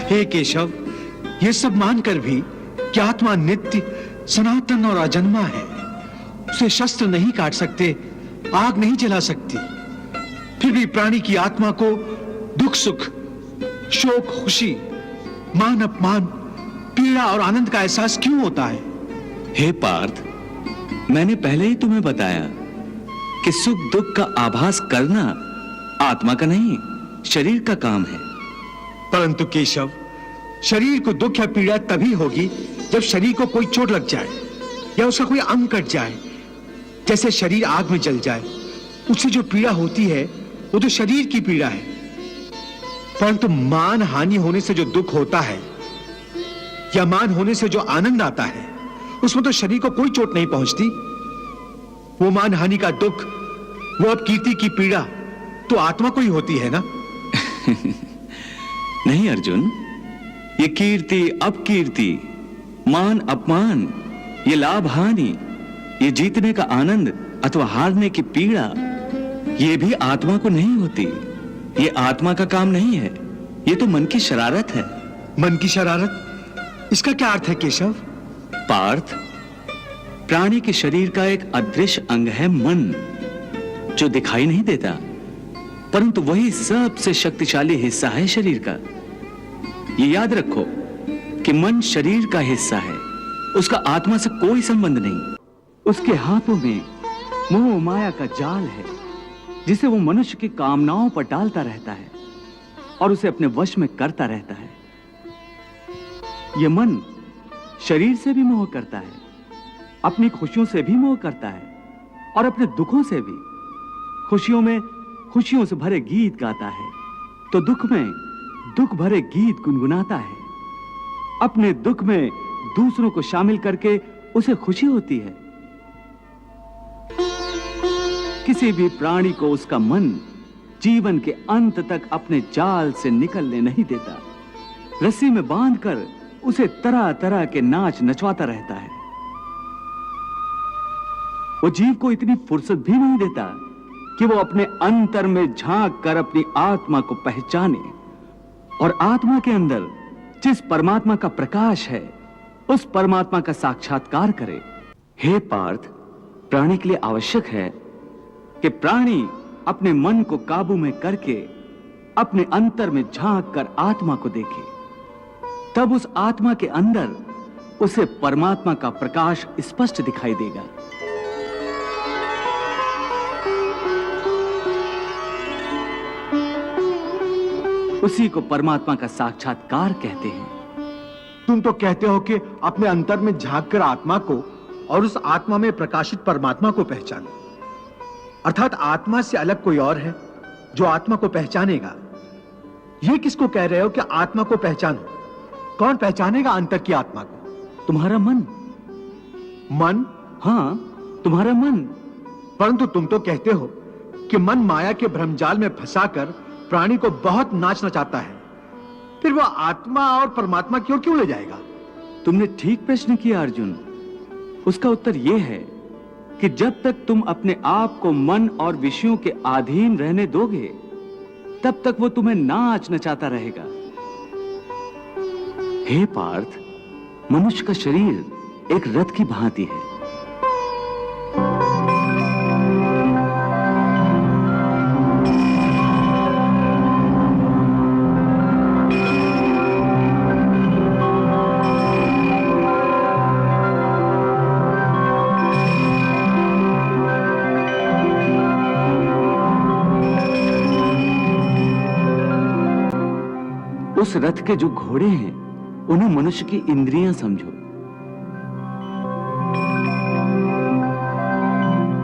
हे केशव, ये सब मानकर भी कि आत्मा नित्य, सनातन और अजन्मा है, उसे शस्त्र नहीं काट सकते, आग नहीं जला सकती, फिर भी प्राणी की आत्मा को दुख सुख, शोक खुशी, मान अपमान, पीड़ा और आनंद का एहसास क्यों होता है? हे पार्थ, मैंने पहले ही तुम्हें बताया कि सुख दुख का आभास करना आत्मा का नहीं, शरीर का काम है। परंतु केशव, शरीर को दुख या पीड़ा तभी होगी जब शरीर को कोई चोट लग जाए या उसका कोई अंग कट जाए। जैसे शरीर आग में जल जाए, उससे जो पीड़ा होती है वो तो शरीर की पीड़ा है। परंतु मान हानि होने से जो दुख होता है या मान होने से जो आनंद आता है, उसमें तो शरीर को कोई चोट नहीं पहुंचती। वो मान हानि का दुख, वो अपकीर्ति की पीड़ा तो आत्मा को ही होती है ना? नहीं अर्जुन, ये कीर्ति अपकीर्ति, मान अपमान, ये लाभ हानि, ये जीतने का आनंद अथवा हारने की पीड़ा, ये भी आत्मा को नहीं होती। ये आत्मा का काम नहीं है, ये तो मन की शरारत है। मन की शरारत, इसका क्या अर्थ है केशव? पार्थ, प्राणी के शरीर का एक अदृश्य अंग है मन, जो दिखाई नहीं देता, परंतु वही सबसे शक्तिशाली हिस्सा है शरीर का। ये याद रखो कि मन शरीर का हिस्सा है, उसका आत्मा से कोई संबंध नहीं। उसके हाथों में मोह माया का जाल है, जिसे वो मनुष्य की कामनाओं पर डालता रहता है और उसे अपने वश में करता रहता है। ये मन शरीर से भी मोह करता है, अपनी खुशियों से भी मोह करता है और अपने दुखों से भी। खुशियों में खुशियों से भरे गीत गाता है, तो दुख में दुख भरे गीत गुनगुनाता है। अपने दुख में दूसरों को शामिल करके उसे खुशी होती है। किसी भी प्राणी को उसका मन जीवन के अंत तक अपने जाल से निकलने नहीं देता। रस्सी में बांधकर उसे तरह तरह के नाच नचवाता रहता है। वो जीव को इतनी फुर्सत भी नहीं देता कि वो अपने अंतर में झांक कर अपनी आत्मा को पहचाने और आत्मा के अंदर जिस परमात्मा का प्रकाश है, उस परमात्मा का साक्षात्कार करे। हे पार्थ, प्राणी के लिए आवश्यक है कि प्राणी अपने मन को काबू में करके अपने अंतर में झांक कर आत्मा को देखे। तब उस आत्मा के अंदर उसे परमात्मा का प्रकाश स्पष्ट दिखाई देगा। उसी को परमात्मा का साक्षात्कार कहते हैं। तुम तो कहते हो कि अपने अंतर में झांक कर आत्मा को और उस आत्मा में प्रकाशित परमात्मा को पहचानो, अर्थात आत्मा से अलग कोई और है जो आत्मा को पहचानेगा। ये किसको कह रहे हो कि आत्मा को पहचानो? कौन पहचानेगा अंतर की आत्मा को? तुम्हारा मन। मन? हाँ, तुम्हारा मन। परंतु तुम तो कहते हो कि मन माया के भ्रमजाल में फंसाकर प्राणी को बहुत नाच नचाता है, फिर वो आत्मा और परमात्मा की ओर क्यों ले जाएगा? तुमने ठीक प्रश्न किया अर्जुन। उसका उत्तर यह है कि जब तक तुम अपने आप को मन और विषयों के अधीन रहने दोगे, तब तक वो तुम्हें नाच नचाता रहेगा। हे पार्थ, मनुष्य का शरीर एक रथ की भांति है। उस रथ के जो घोड़े हैं, उन्हें मनुष्य की इंद्रियां समझो।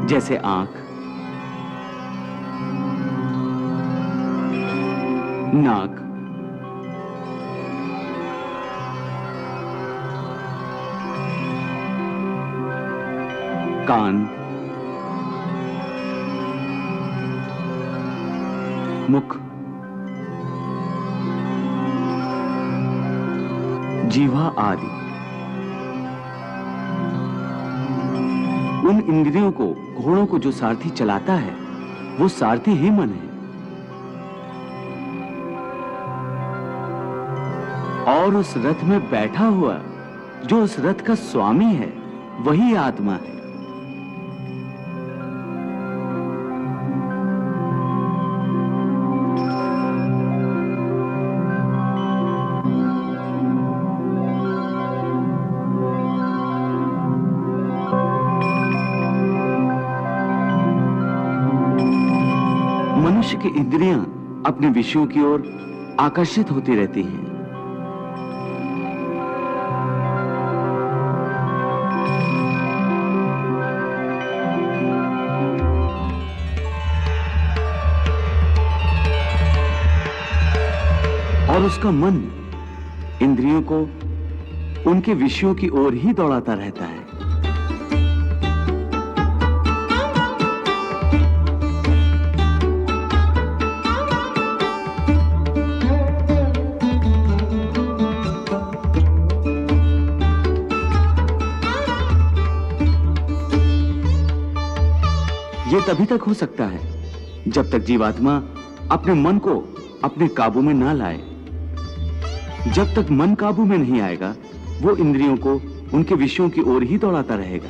जैसे आंख, नाक, कान, मुख, जीवा आदि। उन इंद्रियों को, घोड़ों को जो सारथी चलाता है, वो सारथी ही मन है। और उस रथ में बैठा हुआ जो उस रथ का स्वामी है वही आत्मा है। मनुष्य की इंद्रियां अपने विषयों की ओर आकर्षित होती रहती हैं। और उसका मन इंद्रियों को उनके विषयों की ओर ही दौड़ाता रहता है। ये तभी तक हो सकता है जब तक जीवात्मा अपने मन को अपने काबू में ना लाए। जब तक मन काबू में नहीं आएगा, वो इंद्रियों को उनके विषयों की ओर ही दौड़ाता रहेगा।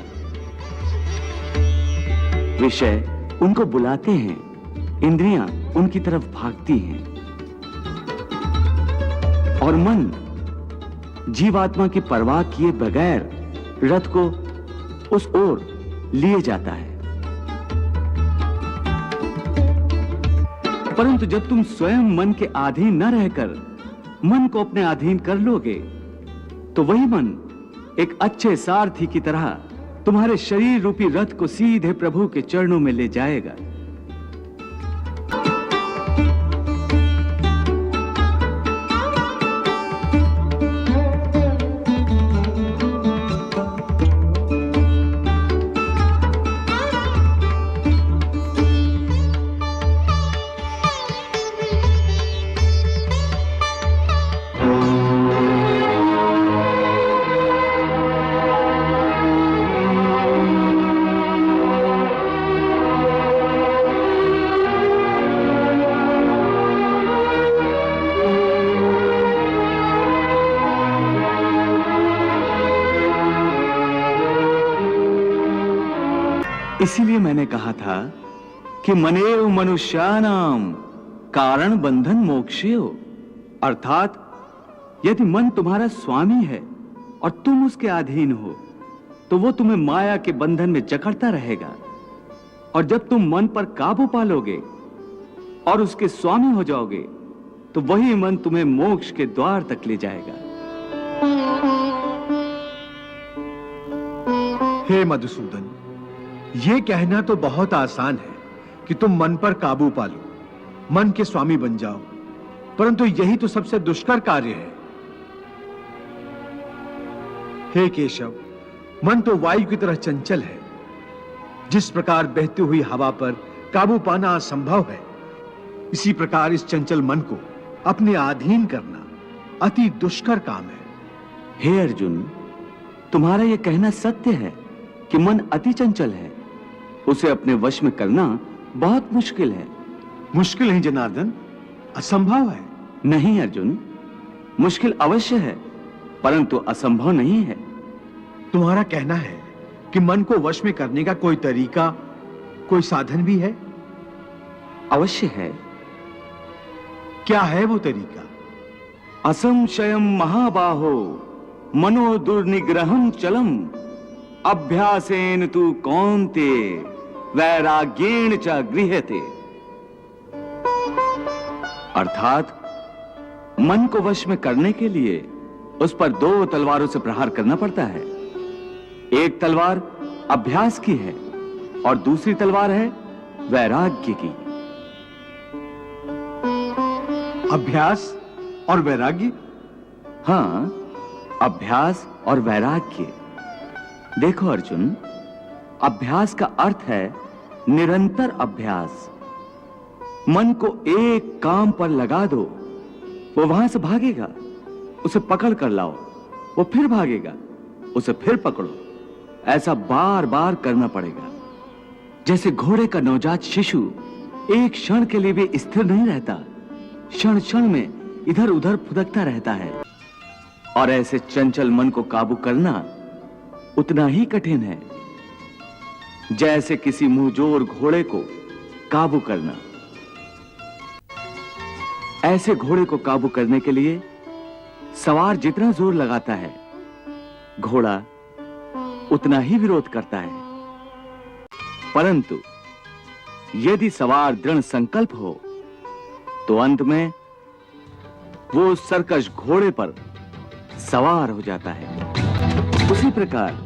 विषय उनको बुलाते हैं, इंद्रियां उनकी तरफ भागती हैं और मन जीवात्मा की परवाह किए बगैर रथ को उस ओर लिए जाता है। परंतु जब तुम स्वयं मन के अधीन न रहकर मन को अपने अधीन कर लोगे, तो वही मन एक अच्छे सारथी की तरह तुम्हारे शरीर रूपी रथ को सीधे प्रभु के चरणों में ले जाएगा। इसीलिए मैंने कहा था कि मनेव मनुष्यानाम कारण बंधन मोक्षेयो, अर्थात यदि मन तुम्हारा स्वामी है और तुम उसके अधीन हो, तो वो तुम्हें माया के बंधन में जकड़ता रहेगा। और जब तुम मन पर काबू पालोगे और उसके स्वामी हो जाओगे, तो वही मन तुम्हें मोक्ष के द्वार तक ले जाएगा। हे मधुसूदन, ये कहना तो बहुत आसान है कि तुम मन पर काबू पालो, मन के स्वामी बन जाओ, परंतु यही तो सबसे दुष्कर कार्य है। हे केशव, मन तो वायु की तरह चंचल है। जिस प्रकार बहती हुई हवा पर काबू पाना असंभव है, इसी प्रकार इस चंचल मन को अपने अधीन करना अति दुष्कर काम है। हे अर्जुन, तुम्हारा यह कहना सत्य है कि मन अति चंचल है। उसे अपने वश में करना बहुत मुश्किल है। मुश्किल नहीं जनार्दन, असंभव है। नहीं अर्जुन, मुश्किल अवश्य है, परंतु असंभव नहीं है। तुम्हारा कहना है कि मन को वश में करने का कोई तरीका, कोई साधन भी है? अवश्य है। क्या है वो तरीका? असंशयम महाबाहो मनो दुर्निग्रहम चलम अभ्यासेन तु कौन्ते वैराग्येण च गृह्यते। अर्थात मन को वश में करने के लिए उस पर दो तलवारों से प्रहार करना पड़ता है। एक तलवार अभ्यास की है और दूसरी तलवार है वैराग्य की। अभ्यास और वैराग्य? हां, अभ्यास और वैराग्य। देखो अर्जुन, अभ्यास का अर्थ है निरंतर अभ्यास। मन को एक काम पर लगा दो, वो वहां से भागेगा, उसे पकड़ कर लाओ, वो फिर भागेगा, उसे फिर पकड़ो। ऐसा बार बार करना पड़ेगा। जैसे घोड़े का नवजात शिशु एक क्षण के लिए भी स्थिर नहीं रहता, क्षण क्षण में इधर उधर फुदकता रहता है। और ऐसे चंचल मन को काबू करना उतना ही कठिन है जैसे किसी मुंहजोर घोड़े को काबू करना। ऐसे घोड़े को काबू करने के लिए सवार जितना जोर लगाता है, घोड़ा उतना ही विरोध करता है। परंतु यदि सवार दृढ़ संकल्प हो तो अंत में वो सरकश घोड़े पर सवार हो जाता है। उसी प्रकार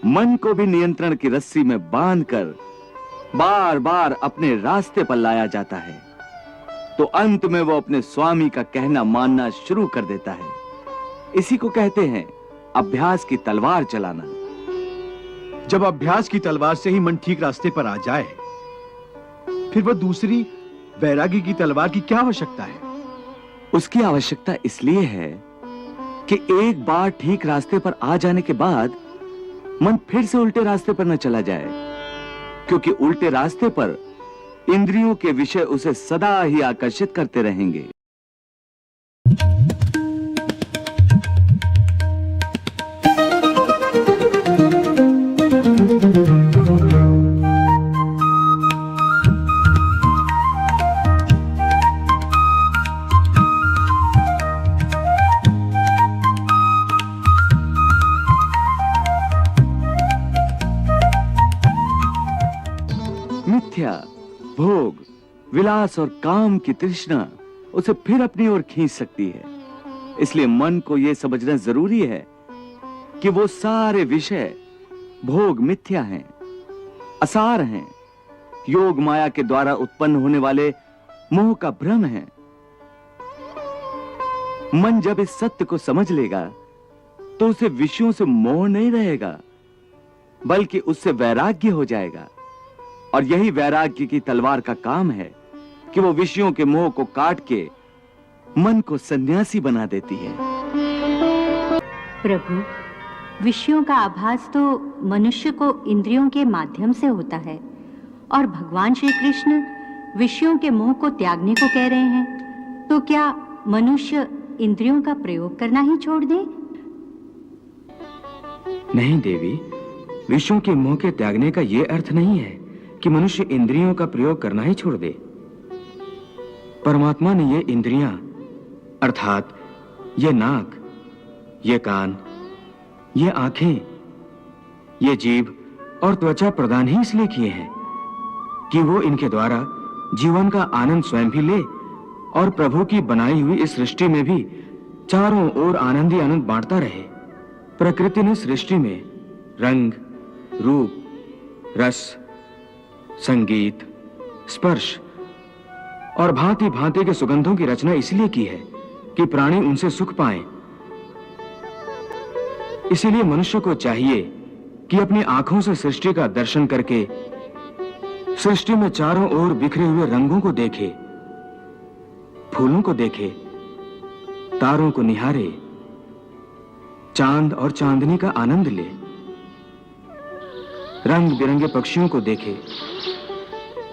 मन को भी नियंत्रण की रस्सी में बांधकर बार बार अपने रास्ते पर लाया जाता है, तो अंत में वो अपने स्वामी का कहना मानना शुरू कर देता है। इसी को कहते हैं अभ्यास की तलवार चलाना। जब अभ्यास की तलवार से ही मन ठीक रास्ते पर आ जाए, फिर वह दूसरी वैरागी की तलवार की क्या आवश्यकता है? उसकी आवश्यकता इसलिए है कि एक बार ठीक रास्ते पर आ जाने के बाद मन फिर से उल्टे रास्ते पर न चला जाए, क्योंकि उल्टे रास्ते पर इंद्रियों के विषय उसे सदा ही आकर्षित करते रहेंगे। मिथ्या, भोग, विलास और काम की तृष्णा उसे फिर अपनी ओर खींच सकती है। इसलिए मन को यह समझना जरूरी है कि वो सारे विषय भोग मिथ्या हैं, असार हैं, योग माया के द्वारा उत्पन्न होने वाले मोह का भ्रम है। मन जब इस सत्य को समझ लेगा तो उसे विषयों से मोह नहीं रहेगा, बल्कि उससे वैराग्य हो जाएगा। और यही वैराग्य की तलवार का काम है कि वो विषयों के मोह को काट के मन को सन्यासी बना देती है। प्रभु, विषयों का आभास तो मनुष्य को इंद्रियों के माध्यम से होता है, और भगवान श्री कृष्ण विषयों के मोह को त्यागने को कह रहे हैं, तो क्या मनुष्य इंद्रियों का प्रयोग करना ही छोड़ दे? नहीं देवी, विषयों के मोह के त्यागने का यह अर्थ नहीं है कि मनुष्य इंद्रियों का प्रयोग करना ही छोड़ दे। परमात्मा ने ये इंद्रियां अर्थात ये नाक, ये कान, ये आंखें, ये जीभ और त्वचा प्रदान ही इसलिए किए हैं कि वो इनके द्वारा जीवन का आनंद स्वयं भी ले और प्रभु की बनाई हुई इस सृष्टि में भी चारों ओर आनंद ही आनंद बांटता रहे। प्रकृति ने सृष्टि में रंग, रूप, रस, संगीत, स्पर्श और भांति भांति के सुगंधों की रचना इसलिए की है कि प्राणी उनसे सुख पाएं। इसीलिए मनुष्य को चाहिए कि अपनी आंखों से सृष्टि का दर्शन करके सृष्टि में चारों ओर बिखरे हुए रंगों को देखे, फूलों को देखे, तारों को निहारे, चांद और चांदनी का आनंद ले, रंग बिरंगे पक्षियों को देखे,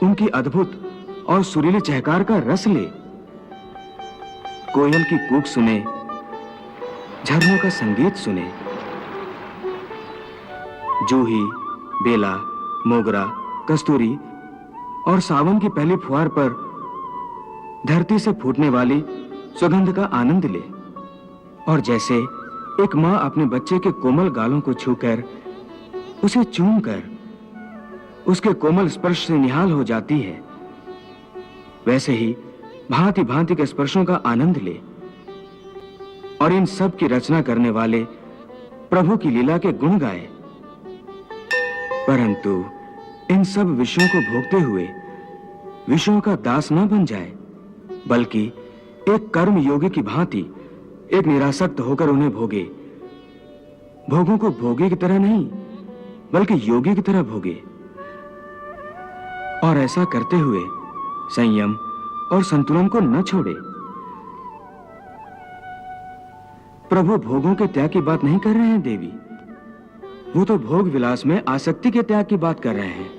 उनकी अद्भुत और सुरीले चहकार का रस ले, कोयल की कूक सुने, झरनों का संगीत सुने, जूही, बेला, मोगरा, कस्तूरी और सावन की पहली फुहार पर धरती से फूटने वाली सुगंध का आनंद ले। और जैसे एक मां अपने बच्चे के कोमल गालों को छूकर, उसे चूमकर उसके कोमल स्पर्श से निहाल हो जाती है, वैसे ही भांति भांति के स्पर्शों का आनंद ले और इन सब की रचना करने वाले प्रभु की लीला के गुण गाए। परंतु इन सब विषयों को भोगते हुए विषयों का दास न बन जाए, बल्कि एक कर्म योगी की भांति एक निरासक्त होकर उन्हें भोगे। भोगों को भोगी की तरह नहीं, बल्कि योगी की तरह भोगे। और ऐसा करते हुए संयम और संतुलन को न छोड़े। प्रभु भोगों के त्याग की बात नहीं कर रहे हैं देवी, वो तो भोग विलास में आसक्ति के त्याग की बात कर रहे हैं।